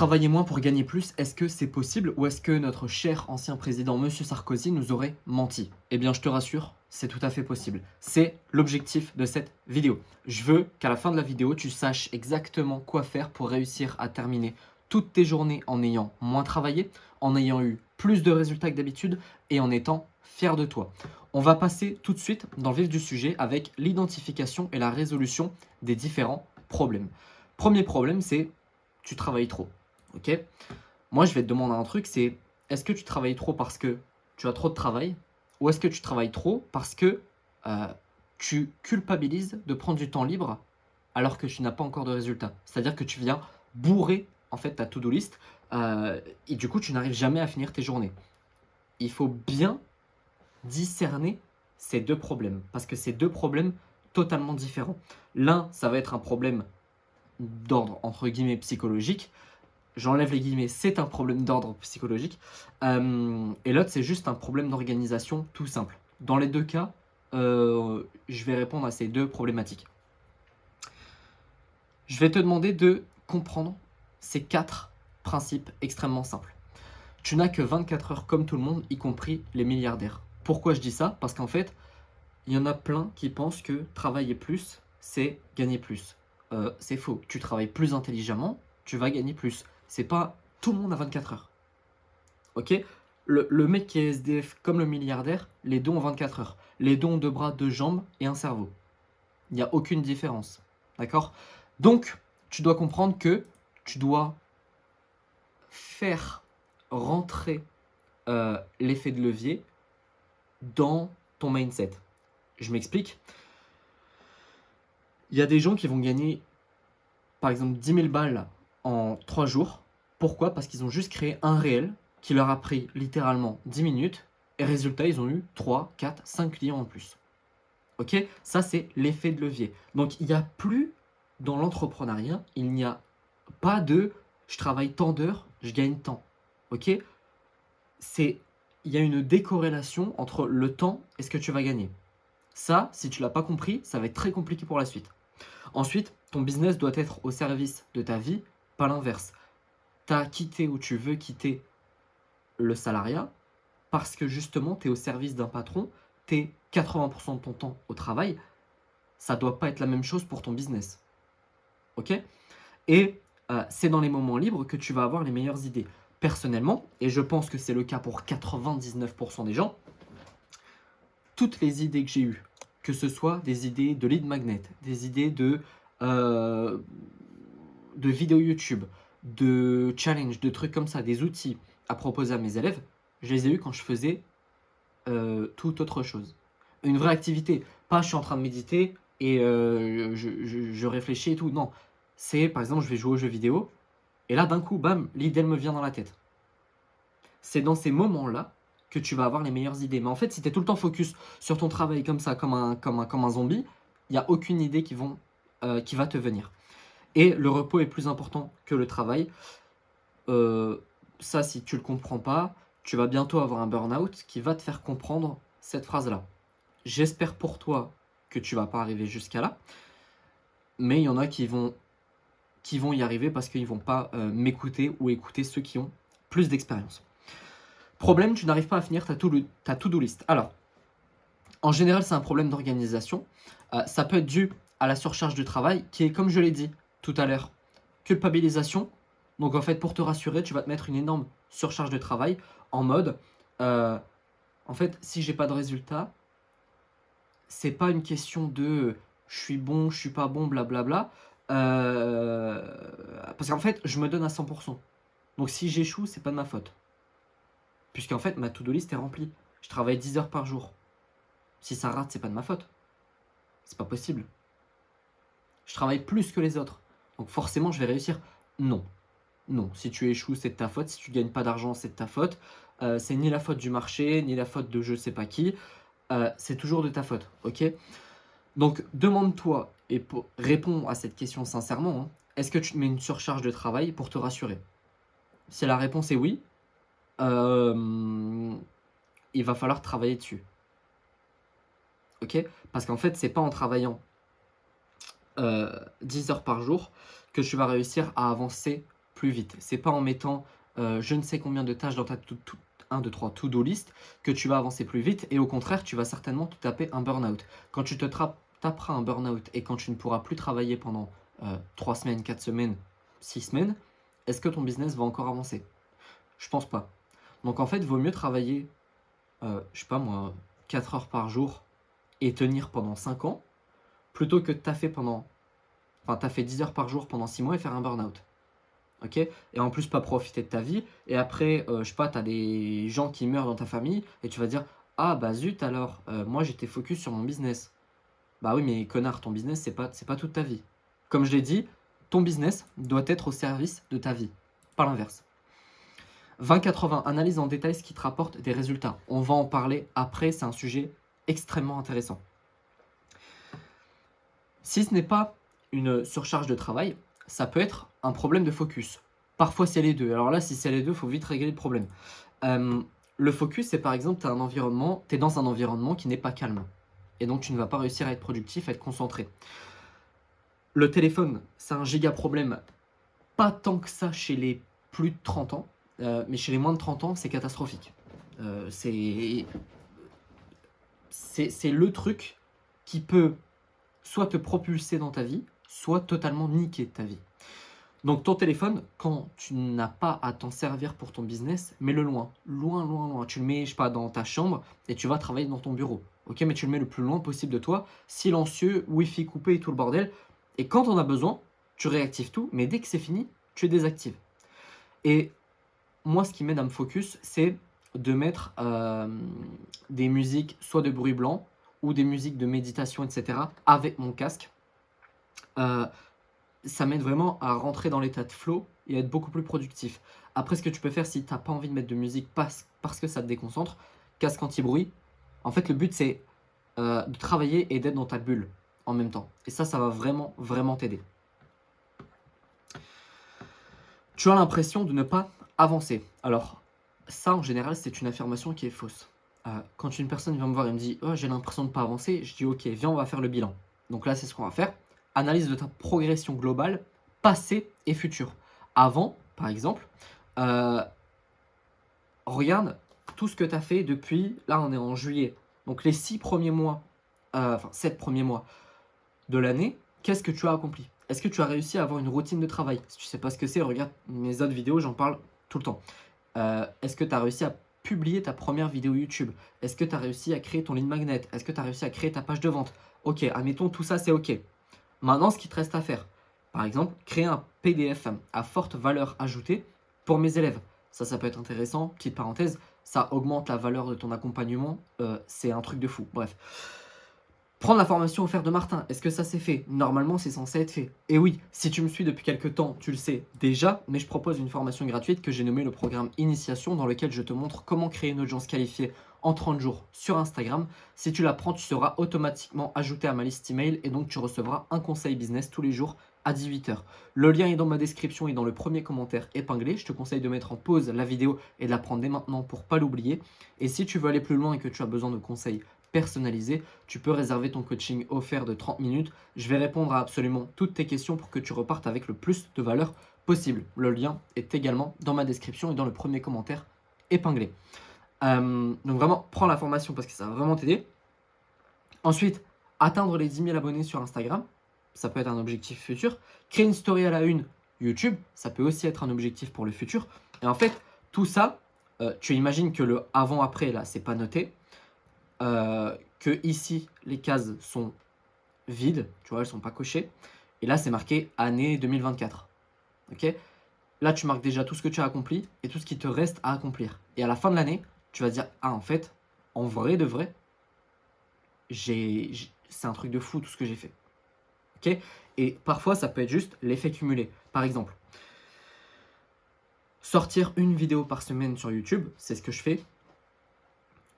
Travailler moins pour gagner plus, est-ce que c'est possible ou est-ce que notre cher ancien président Monsieur Sarkozy nous aurait menti? Eh bien, je te rassure, c'est tout à fait possible. C'est l'objectif de cette vidéo. Je veux qu'à la fin de la vidéo, tu saches exactement quoi faire pour réussir à terminer toutes tes journées en ayant moins travaillé, en ayant eu plus de résultats que d'habitude et en étant fier de toi. On va passer tout de suite dans le vif du sujet avec l'identification et la résolution des différents problèmes. Premier problème, c'est tu travailles trop. Ok? Moi, je vais te demander un truc, c'est est-ce que tu travailles trop parce que tu as trop de travail ou est-ce que tu travailles trop parce que euh, tu culpabilises de prendre du temps libre alors que tu n'as pas encore de résultat? C'est-à-dire que tu viens bourrer en fait ta to-do list et du coup, tu n'arrives jamais à finir tes journées. Il faut bien discerner ces deux problèmes parce que c'est deux problèmes totalement différents. L'un, ça va être un problème d'ordre entre guillemets psychologique. J'enlève les guillemets, c'est un problème d'ordre psychologique. Et l'autre, c'est juste un problème d'organisation tout simple. Dans les deux cas, je vais répondre à ces deux problématiques. Je vais te demander de comprendre ces quatre principes extrêmement simples. Tu n'as que 24 heures comme tout le monde, y compris les milliardaires. Pourquoi je dis ça? Parce qu'en fait, il y en a plein qui pensent que travailler plus, c'est gagner plus. C'est faux. Tu travailles plus intelligemment, tu vas gagner plus. C'est pas tout le monde à 24 heures. Ok? Le mec qui est SDF comme le milliardaire, les deux ont 24 heures. Les deux ont deux bras, deux jambes et un cerveau. Il n'y a aucune différence. D'accord? Donc, tu dois comprendre que tu dois faire rentrer l'effet de levier dans ton mindset. Je m'explique. Il y a des gens qui vont gagner, par exemple, 10 000 balles en 3 jours. Pourquoi? Parce qu'ils ont juste créé un réel qui leur a pris littéralement 10 minutes. Et résultat, ils ont eu 3, 4, 5 clients en plus. Ok? Ça, c'est l'effet de levier. Donc, il n'y a plus dans l'entrepreneuriat, il n'y a pas de je travaille tant d'heures, je gagne tant. Ok? Il y a une décorrélation entre le temps et ce que tu vas gagner. Ça, si tu l'as pas compris, ça va être très compliqué pour la suite. Ensuite, ton business doit être au service de ta vie, pas l'inverse. Tu as quitté ou tu veux quitter le salariat parce que justement, tu es au service d'un patron, tu es 80% de ton temps au travail. Ça doit pas être la même chose pour ton business. Ok? Et c'est dans les moments libres que tu vas avoir les meilleures idées. Personnellement, et je pense que c'est le cas pour 99% des gens, toutes les idées que j'ai eues, que ce soit des idées de lead magnet, des idées de vidéos YouTube, de challenge, de trucs comme ça, des outils à proposer à mes élèves, je les ai eus quand je faisais toute autre chose. Une vraie activité, pas je suis en train de méditer et je réfléchis et tout, non. C'est par exemple je vais jouer aux jeux vidéo et là d'un coup, bam, l'idée elle me vient dans la tête. C'est dans ces moments-là que tu vas avoir les meilleures idées. Mais en fait, si tu es tout le temps focus sur ton travail comme ça, comme un zombie, il n'y a aucune idée qui va te venir. Et le repos est plus important que le travail. Ça, si tu ne le comprends pas, tu vas bientôt avoir un burn-out qui va te faire comprendre cette phrase-là. J'espère pour toi que tu vas pas arriver jusqu'à là, mais il y en a qui vont y arriver parce qu'ils vont pas m'écouter ou écouter ceux qui ont plus d'expérience. Problème, tu n'arrives pas à finir ta to-do list. Alors, en général, c'est un problème d'organisation. Ça peut être dû à la surcharge du travail, qui est, comme je l'ai dit tout à l'heure, culpabilisation. Donc, en fait, pour te rassurer, tu vas te mettre une énorme surcharge de travail en mode, en fait, si j'ai pas de résultat, c'est pas une question de je suis bon, je suis pas bon, blablabla. Parce qu'en fait, je me donne à 100%. Donc, si j'échoue, c'est pas de ma faute. Puisqu'en fait, ma to-do list est remplie. Je travaille 10 heures par jour. Si ça rate, c'est pas de ma faute. C'est pas possible. Je travaille plus que les autres. Donc forcément, je vais réussir. Non. Non. Si tu échoues, c'est de ta faute. Si tu gagnes pas d'argent, c'est de ta faute. C'est ni la faute du marché, ni la faute de je sais pas qui. C'est toujours de ta faute. Ok? Donc demande-toi et réponds à cette question sincèrement. Hein. Est-ce que tu te mets une surcharge de travail pour te rassurer? Si la réponse est oui, il va falloir travailler dessus. Ok? Parce qu'en fait, c'est pas en travaillant 10 heures par jour que tu vas réussir à avancer plus vite. C'est pas en mettant je ne sais combien de tâches dans ta 1, 2, 3 to-do list que tu vas avancer plus vite et au contraire, tu vas certainement te taper un burn-out. Quand tu te taperas un burn-out et quand tu ne pourras plus travailler pendant 3 semaines, 4 semaines, 6 semaines, est-ce que ton business va encore avancer? Je pense pas. Donc en fait, il vaut mieux travailler, je sais pas moi, 4 heures par jour et tenir pendant 5 ans plutôt que de taffer t'as fait 10 heures par jour pendant 6 mois et faire un burn-out. Ok? Et en plus, pas profiter de ta vie. Et après, je sais pas, t'as des gens qui meurent dans ta famille et tu vas dire, ah bah zut alors, moi j'étais focus sur mon business. Bah oui, mais connard, ton business, c'est pas toute ta vie. Comme je l'ai dit, ton business doit être au service de ta vie, pas l'inverse. 20-80, analyse en détail ce qui te rapporte des résultats. On va en parler après, c'est un sujet extrêmement intéressant. Si ce n'est pas une surcharge de travail, ça peut être un problème de focus. Parfois, c'est les deux. Alors là, si c'est les deux, il faut vite régler le problème. Le focus, c'est par exemple, tu es dans un environnement qui n'est pas calme. Et donc, tu ne vas pas réussir à être productif, à être concentré. Le téléphone, c'est un giga problème. Pas tant que ça chez les plus de 30 ans, mais chez les moins de 30 ans, c'est catastrophique. C'est le truc qui peut soit te propulser dans ta vie, soit totalement niquer ta vie. Donc ton téléphone, quand tu n'as pas à t'en servir pour ton business, mets-le loin, loin, loin, loin. Tu le mets, je sais pas, dans ta chambre et tu vas travailler dans ton bureau. Ok, mais tu le mets le plus loin possible de toi, silencieux, wifi coupé et tout le bordel. Et quand on a besoin, tu réactives tout, mais dès que c'est fini, tu désactives. Et moi, ce qui m'aide à me focus, c'est de mettre des musiques, soit de bruit blanc, ou des musiques de méditation, etc., avec mon casque. Ça m'aide vraiment à rentrer dans l'état de flow et à être beaucoup plus productif. Après, ce que tu peux faire si tu n'as pas envie de mettre de musique parce que ça te déconcentre, casque anti-bruit. En fait, le but, c'est de travailler et d'être dans ta bulle en même temps. Et ça va vraiment, vraiment t'aider. Tu as l'impression de ne pas avancer. Alors, ça, en général, c'est une affirmation qui est fausse. Quand une personne vient me voir et me dit « Oh, j'ai l'impression de ne pas avancer », je dis « Ok, viens, on va faire le bilan. » Donc là, c'est ce qu'on va faire. Analyse de ta progression globale, passée et future. Avant, par exemple, regarde tout ce que tu as fait depuis, là on est en juillet, donc les 7 premiers mois de l'année, qu'est-ce que tu as accompli? Est-ce que tu as réussi à avoir une routine de travail? Si tu ne sais pas ce que c'est, regarde mes autres vidéos, j'en parle tout le temps. Est-ce que tu as réussi à publier ta première vidéo YouTube? Est-ce que tu as réussi à créer ton lead magnet? Est-ce que tu as réussi à créer ta page de vente? Ok, admettons tout ça c'est ok. Maintenant, ce qui te reste à faire, par exemple, créer un PDF à forte valeur ajoutée pour mes élèves. Ça peut être intéressant. Petite parenthèse, ça augmente la valeur de ton accompagnement. C'est un truc de fou. Bref. Prendre la formation offerte de Martin, est-ce que ça c'est fait? Normalement, c'est censé être fait. Et oui, si tu me suis depuis quelques temps, tu le sais déjà, mais je propose une formation gratuite que j'ai nommée le programme Initiation, dans lequel je te montre comment créer une audience qualifiée en 30 jours sur Instagram. Si tu la prends, tu seras automatiquement ajouté à ma liste email et donc tu recevras un conseil business tous les jours à 18h. Le lien est dans ma description et dans le premier commentaire épinglé. Je te conseille de mettre en pause la vidéo et de la prendre dès maintenant pour ne pas l'oublier. Et si tu veux aller plus loin et que tu as besoin de conseils personnalisé, tu peux réserver ton coaching offert de 30 minutes. Je vais répondre à absolument toutes tes questions pour que tu repartes avec le plus de valeur possible. Le lien est également dans ma description et dans le premier commentaire épinglé. Donc vraiment, prends la formation parce que ça va vraiment t'aider. Ensuite, atteindre les 10 000 abonnés sur Instagram, ça peut être un objectif futur. Créer une story à la une YouTube, ça peut aussi être un objectif pour le futur. Et en fait, tout ça, tu imagines que le avant-après, là, c'est pas noté. Que ici les cases sont vides, tu vois, elles sont pas cochées. Et là, c'est marqué année 2024. Ok? Là, tu marques déjà tout ce que tu as accompli et tout ce qui te reste à accomplir. Et à la fin de l'année, tu vas dire, ah, en fait, en vrai de vrai, c'est un truc de fou tout ce que j'ai fait. Ok? Et parfois, ça peut être juste l'effet cumulé. Par exemple, sortir une vidéo par semaine sur YouTube, c'est ce que je fais.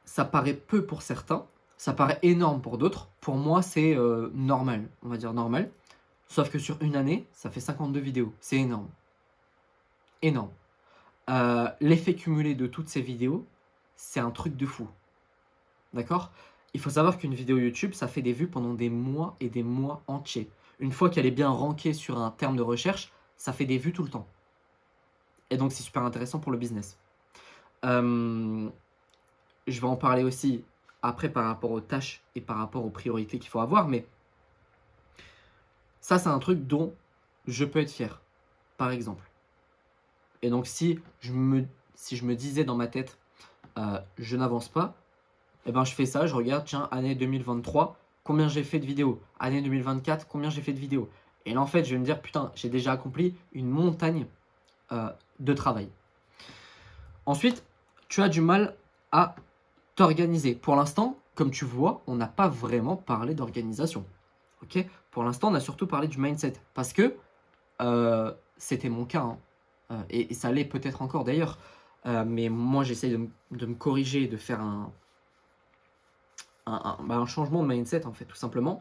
Ça paraît peu pour certains, ça paraît énorme pour d'autres. Pour moi, c'est normal, on va dire normal. Sauf que sur une année, ça fait 52 vidéos. C'est énorme. Énorme. L'effet cumulé de toutes ces vidéos, c'est un truc de fou. D'accord? Il faut savoir qu'une vidéo YouTube, ça fait des vues pendant des mois et des mois entiers. Une fois qu'elle est bien rankée sur un terme de recherche, ça fait des vues tout le temps. Et donc, c'est super intéressant pour le business. Je vais en parler aussi après par rapport aux tâches et par rapport aux priorités qu'il faut avoir, mais ça, c'est un truc dont je peux être fier, par exemple. Et donc, si je me disais dans ma tête, je n'avance pas, eh ben, je fais ça, je regarde, tiens, année 2023, combien j'ai fait de vidéos? Année 2024, combien j'ai fait de vidéos? Et là, en fait, je vais me dire, putain, j'ai déjà accompli une montagne de travail. Ensuite, tu as du mal à t'organiser. Pour l'instant, comme tu vois, on n'a pas vraiment parlé d'organisation. Ok? Pour l'instant, on a surtout parlé du mindset. Parce que c'était mon cas. Hein. Et ça l'est peut-être encore d'ailleurs. Mais moi, j'essaie de me corriger, de faire un changement de mindset, en fait, tout simplement.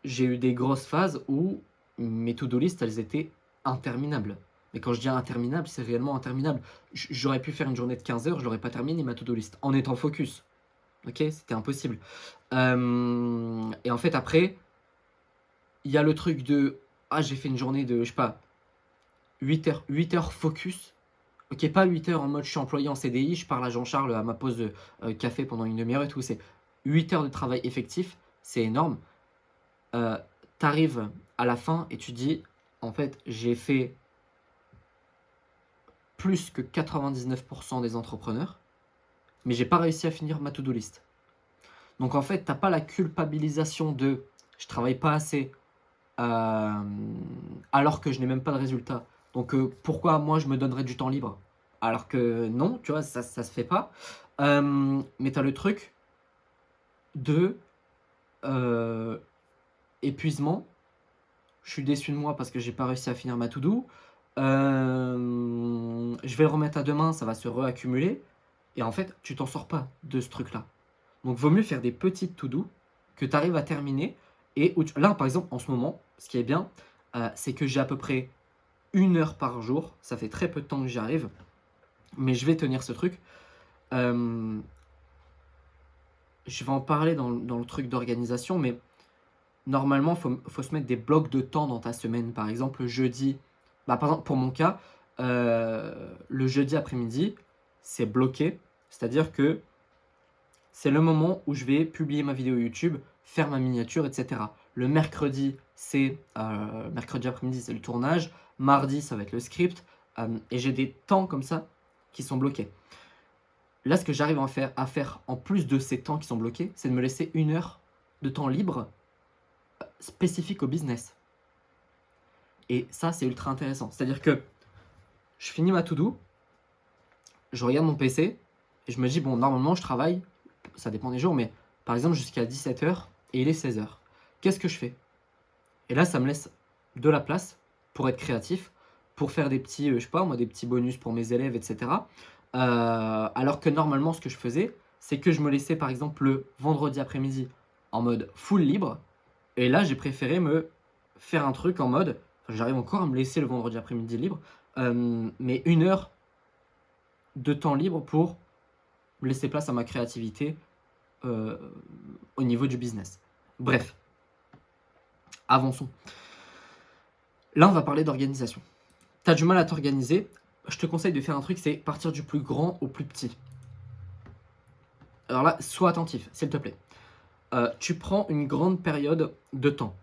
J'ai eu des grosses phases où mes to-do list, elles étaient interminables. Mais quand je dis interminable, c'est réellement interminable. J'aurais pu faire une journée de 15 heures, je l'aurais pas terminé ma to-do list en étant focus. Ok, c'était impossible. Et en fait, après, il y a le truc de j'ai fait une journée de, je sais pas, 8 heures focus. Ok, pas 8 heures en mode je suis employé en CDI, je parle à Jean-Charles à ma pause de café pendant une demi-heure et tout. C'est 8 heures de travail effectif, c'est énorme. T'arrives à la fin et tu dis, en fait, j'ai fait plus que 99% des entrepreneurs, mais j'ai pas réussi à finir ma to-do list. Donc en fait, t'as pas la culpabilisation de je travaille pas assez alors que je n'ai même pas de résultat. Donc pourquoi moi je me donnerais du temps libre? Alors que non, tu vois, ça se fait pas. Mais t'as le truc de épuisement. Je suis déçu de moi parce que j'ai pas réussi à finir ma to-do. Je vais le remettre à demain, ça va se reaccumuler. Et en fait, tu t'en sors pas de ce truc-là. Donc, vaut mieux faire des petites to-do que tu arrives à terminer. Et là, par exemple, en ce moment, ce qui est bien, c'est que j'ai à peu près 1 heure par jour. Ça fait très peu de temps que j'y arrive. Mais je vais tenir ce truc. Je vais en parler dans le truc d'organisation, mais normalement, il faut se mettre des blocs de temps dans ta semaine. Par exemple, le jeudi, par exemple, pour mon cas, le jeudi après-midi, c'est bloqué. C'est-à-dire que c'est le moment où je vais publier ma vidéo YouTube, faire ma miniature, etc. Le mercredi, c'est mercredi après-midi, c'est le tournage. Mardi, ça va être le script. Et j'ai des temps comme ça qui sont bloqués. Là, ce que j'arrive à faire en plus de ces temps qui sont bloqués, c'est de me laisser 1 heure de temps libre spécifique au business. Et ça, c'est ultra intéressant. C'est-à-dire que je finis ma to-do, je regarde mon PC, et je me dis, bon, normalement, je travaille, ça dépend des jours, mais par exemple, jusqu'à 17h, et il est 16h. Qu'est-ce que je fais? Et là, ça me laisse de la place pour être créatif, pour faire des petits, je sais pas, moi, des petits bonus pour mes élèves, etc. Alors que normalement, ce que je faisais, c'est que je me laissais, par exemple, le vendredi après-midi en mode full libre. Et là, j'ai préféré me faire un truc en mode, j'arrive encore à me laisser le vendredi après-midi libre, mais 1 heure de temps libre pour laisser place à ma créativité au niveau du business. Bref, avançons. Là, on va parler d'organisation. Tu as du mal à t'organiser, je te conseille de faire un truc, c'est partir du plus grand au plus petit. Alors là, sois attentif, s'il te plaît. Tu prends une grande période de temps.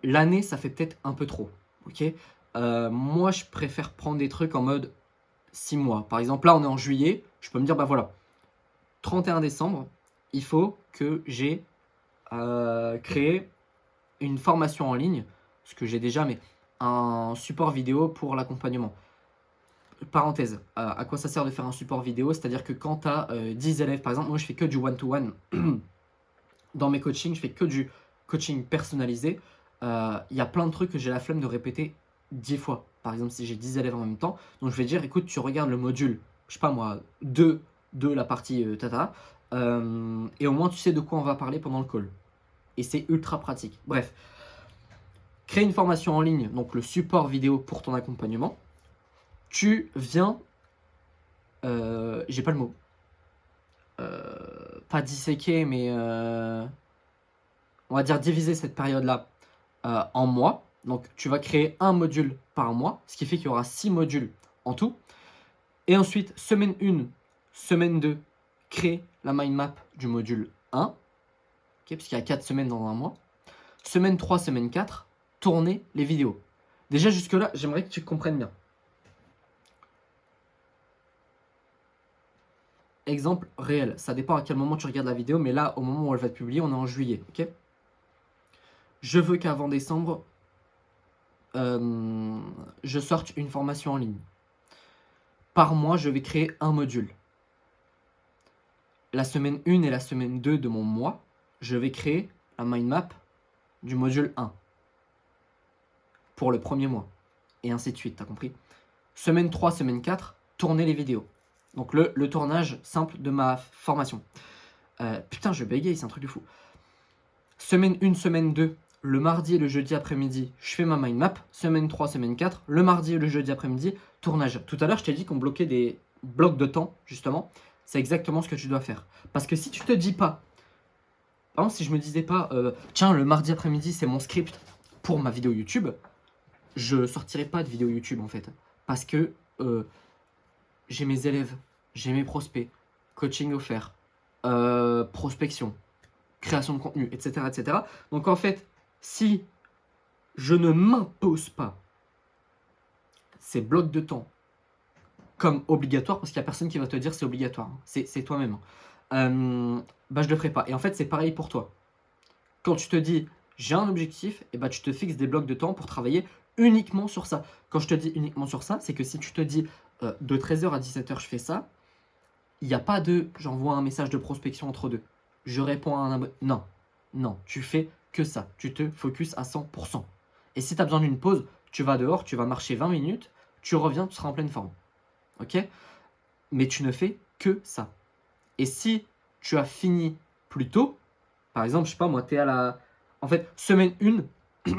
L'année, ça fait peut-être un peu trop. Ok. Moi, je préfère prendre des trucs en mode 6 mois. Par exemple, là, on est en juillet. Je peux me dire, bah voilà, 31 décembre, il faut que j'ai créé une formation en ligne, ce que j'ai déjà, mais un support vidéo pour l'accompagnement. Parenthèse, à quoi ça sert de faire un support vidéo? C'est-à-dire que quand tu as 10 élèves, par exemple, moi je fais que du one-to-one. Dans mes coachings, je fais que du coaching personnalisé. Il y a plein de trucs que j'ai la flemme de répéter 10 fois. Par exemple, si j'ai 10 élèves en même temps, donc je vais dire, écoute, tu regardes le module, je sais pas moi, 2 de la partie tata, et au moins tu sais de quoi on va parler pendant le call. Et c'est ultra pratique. Bref, créer une formation en ligne, donc le support vidéo pour ton accompagnement. Tu viens, j'ai pas le mot, pas disséquer, mais on va dire diviser cette période-là en mois. Donc, tu vas créer un module par mois, ce qui fait qu'il y aura 6 modules en tout. Et ensuite, semaine 1, semaine 2, crée la mind map du module 1, okay, puisqu'il y a 4 semaines dans un mois. Semaine 3, semaine 4, tourner les vidéos. Déjà, jusque-là, j'aimerais que tu comprennes bien. Exemple réel, ça dépend à quel moment tu regardes la vidéo, mais là, au moment où elle va être publiée, on est en juillet, ok? Je veux qu'avant décembre, je sorte une formation en ligne. Par mois, je vais créer un module. La semaine 1 et la semaine 2 de mon mois, je vais créer la mind map du module 1 pour le premier mois. Et ainsi de suite, t'as compris? Semaine 3, semaine 4, tourner les vidéos. Donc le tournage simple de ma formation. Putain, je bégaye, c'est un truc de fou. Semaine 1, semaine 2, le mardi et le jeudi après-midi, je fais ma mind map. Semaine 3, semaine 4, le mardi et le jeudi après-midi, tournage. Tout à l'heure, je t'ai dit qu'on bloquait des blocs de temps, justement. C'est exactement ce que tu dois faire. Parce que si tu te dis pas, par exemple, si je me disais pas, tiens, le mardi après-midi, c'est mon script pour ma vidéo YouTube, je sortirais pas de vidéo YouTube en fait. Parce que j'ai mes élèves, j'ai mes prospects, coaching offert, prospection, création de contenu, etc., etc. Donc en fait, si je ne m'impose pas ces blocs de temps comme obligatoire, parce qu'il n'y a personne qui va te dire c'est obligatoire, hein, c'est toi-même, bah je le ferai pas. Et en fait, c'est pareil pour toi. Quand tu te dis j'ai un objectif, et bah tu te fixes des blocs de temps pour travailler uniquement sur ça. Quand je te dis uniquement sur ça, c'est que si tu te dis de 13h à 17h je fais ça, il n'y a pas de j'envoie un message de prospection entre deux. Je réponds à un abonné. Non, non, tu fais que ça. Tu te focuses à 100%. Et si tu as besoin d'une pause, tu vas dehors, tu vas marcher 20 minutes, tu reviens, tu seras en pleine forme. Ok? Mais tu ne fais que ça. Et si tu as fini plus tôt, par exemple, je sais pas moi, tu es à la. En fait, semaine 1, tu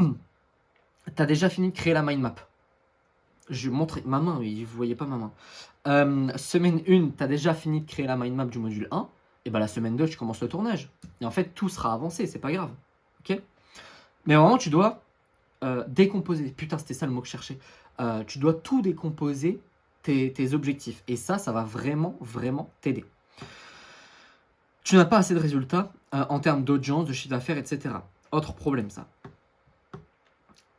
as déjà fini de créer la mind map. Je montre ma main, oui, vous voyez pas ma main. Semaine 1, tu as déjà fini de créer la mind map du module 1. Et bah la semaine 2, tu commences le tournage. Et en fait, tout sera avancé, c'est pas grave. Ok? Mais vraiment, tu dois décomposer. Putain, c'était ça le mot que je cherchais. Tu dois tout décomposer, tes objectifs. Et ça va vraiment, vraiment t'aider. Tu n'as pas assez de résultats en termes d'audience, de chiffre d'affaires, etc. Autre problème, ça.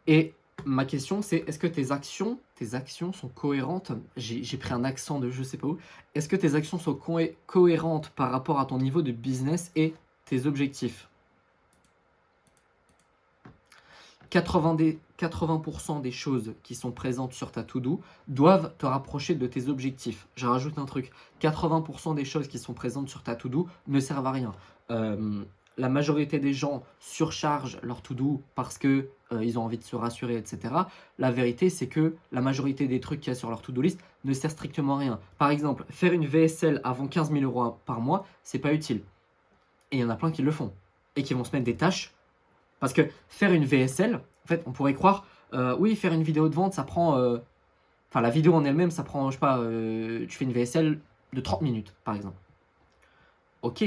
Et ma question, c'est est-ce que tes actions sont cohérentes? J'ai pris un accent de je sais pas où. Est-ce que tes actions sont cohérentes par rapport à ton niveau de business et tes objectifs? 80% des choses qui sont présentes sur ta to-do doivent te rapprocher de tes objectifs. Je rajoute un truc. 80% des choses qui sont présentes sur ta to-do ne servent à rien. La majorité des gens surchargent leur to-do parce que ils ont envie de se rassurer, etc. La vérité, c'est que la majorité des trucs qu'il y a sur leur to-do list ne sert strictement à rien. Par exemple, faire une VSL avant 15 000 euros par mois, c'est pas utile. Et il y en a plein qui le font. Et qui vont se mettre des tâches. Parce que faire une VSL, en fait, on pourrait croire, oui, faire une vidéo de vente, ça prend... Enfin, la vidéo en elle-même, ça prend, je sais pas, tu fais une VSL de 30 minutes, par exemple. Ok.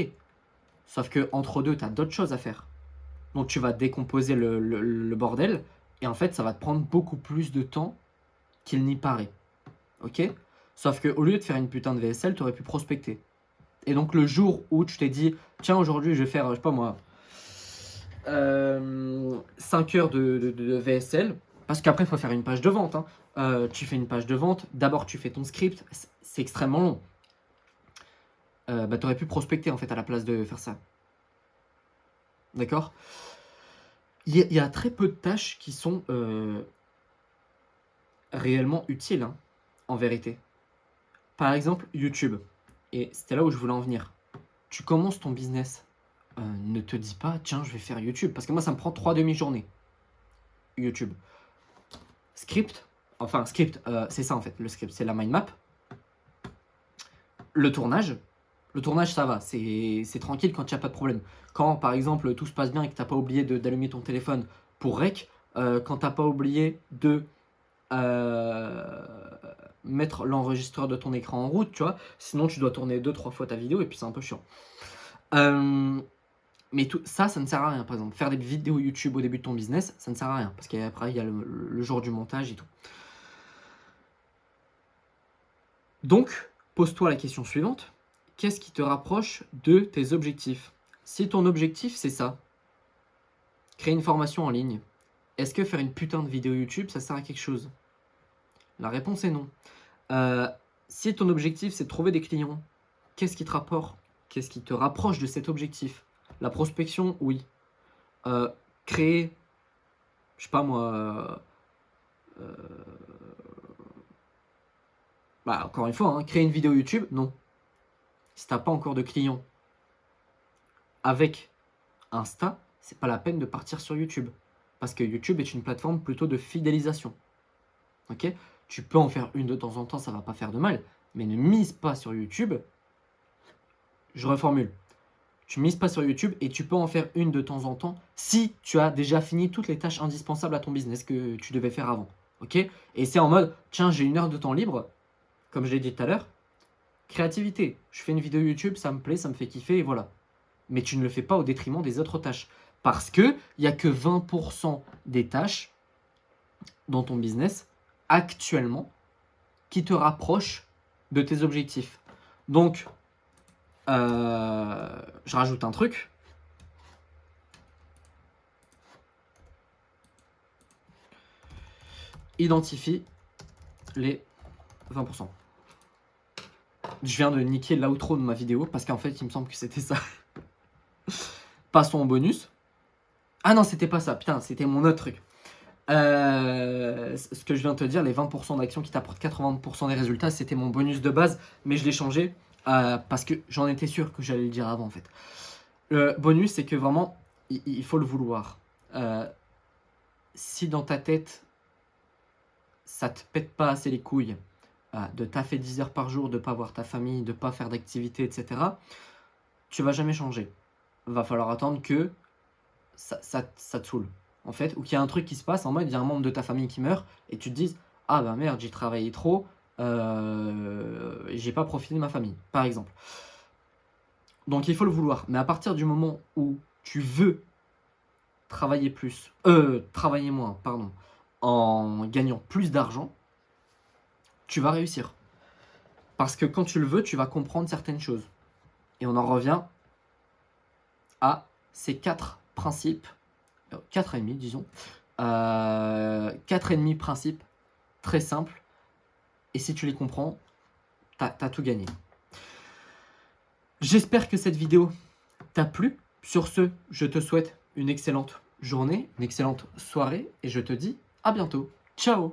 Sauf que entre deux, tu as d'autres choses à faire. Donc, tu vas décomposer le bordel. Et en fait, ça va te prendre beaucoup plus de temps qu'il n'y paraît. Ok? Sauf qu'au lieu de faire une putain de VSL, tu aurais pu prospecter. Et donc, le jour où tu t'es dit, tiens, aujourd'hui, je vais faire, je sais pas moi, 5 heures de VSL, parce qu'après il faut faire une page de vente, hein. Tu fais une page de vente, d'abord tu fais ton script, c'est extrêmement long. Bah, tu aurais pu prospecter en fait à la place de faire ça. D'accord? Il y a très peu de tâches qui sont réellement utiles, hein, en vérité. Par exemple, YouTube. Et c'était là où je voulais en venir. Tu commences ton business. Ne te dis pas, tiens, je vais faire YouTube. Parce que moi, ça me prend 3 demi-journées. YouTube. Script, c'est ça en fait, le script, c'est la mind map. Le tournage, ça va, c'est tranquille quand il n'y a pas de problème. Quand par exemple tout se passe bien et que tu n'as pas oublié d'allumer ton téléphone pour rec, quand tu n'as pas oublié de mettre l'enregistreur de ton écran en route, tu vois, sinon tu dois tourner 2-3 fois ta vidéo et puis c'est un peu chiant. Mais tout ça, ça ne sert à rien. Par exemple, faire des vidéos YouTube au début de ton business, ça ne sert à rien. Parce qu'après, il y a le jour du montage et tout. Donc, pose-toi la question suivante. Qu'est-ce qui te rapproche de tes objectifs? Si ton objectif, c'est ça, créer une formation en ligne, est-ce que faire une putain de vidéo YouTube, ça sert à quelque chose? La réponse est non. Si ton objectif, c'est de trouver des clients, qu'est-ce qui te rapporte? Qu'est-ce qui te rapproche de cet objectif? La prospection, oui. Créer, je sais pas moi, encore une fois, hein, créer une vidéo YouTube, non. Si t'as pas encore de clients avec Insta, c'est pas la peine de partir sur YouTube. Parce que YouTube est une plateforme plutôt de fidélisation. Ok? Tu peux en faire une de temps en temps, ça va pas faire de mal. Mais ne mise pas sur YouTube. Je reformule. Tu mises pas sur YouTube et tu peux en faire une de temps en temps si tu as déjà fini toutes les tâches indispensables à ton business que tu devais faire avant. Ok? Et c'est en mode, tiens, j'ai 1 heure de temps libre, comme je l'ai dit tout à l'heure. Créativité. Je fais une vidéo YouTube, ça me plaît, ça me fait kiffer et voilà. Mais tu ne le fais pas au détriment des autres tâches. Parce qu'il n'y a que 20% des tâches dans ton business actuellement qui te rapprochent de tes objectifs. Donc, je rajoute un truc. Identifie les 20%. Je viens de niquer l'outro de ma vidéo parce qu'en fait, il me semble que c'était ça. Passons au bonus. Ah non, c'était pas ça. Putain, c'était mon autre truc. Ce que je viens de te dire, les 20% d'actions qui t'apportent 80% des résultats, c'était mon bonus de base, mais je l'ai changé parce que j'en étais sûr que j'allais le dire avant en fait. Le bonus, c'est que vraiment, il faut le vouloir. Si dans ta tête, ça te pète pas assez les couilles de taffer 10 heures par jour, de pas voir ta famille, de pas faire d'activité, etc., tu vas jamais changer. Va falloir attendre que ça te saoule, en fait, ou qu'il y a un truc qui se passe, en mode, il y a un membre de ta famille qui meurt, et tu te dises, ah bah merde, j'ai travaillé trop, j'ai pas profité de ma famille, par exemple. Donc il faut le vouloir, mais à partir du moment où tu veux travailler moins, pardon, en gagnant plus d'argent, tu vas réussir. Parce que quand tu le veux, tu vas comprendre certaines choses. Et on en revient à ces 4 principes, 4,5 disons, 4,5 principes très simples. Et si tu les comprends, t'as tout gagné. J'espère que cette vidéo t'a plu. Sur ce, je te souhaite une excellente journée, une excellente soirée et je te dis à bientôt. Ciao!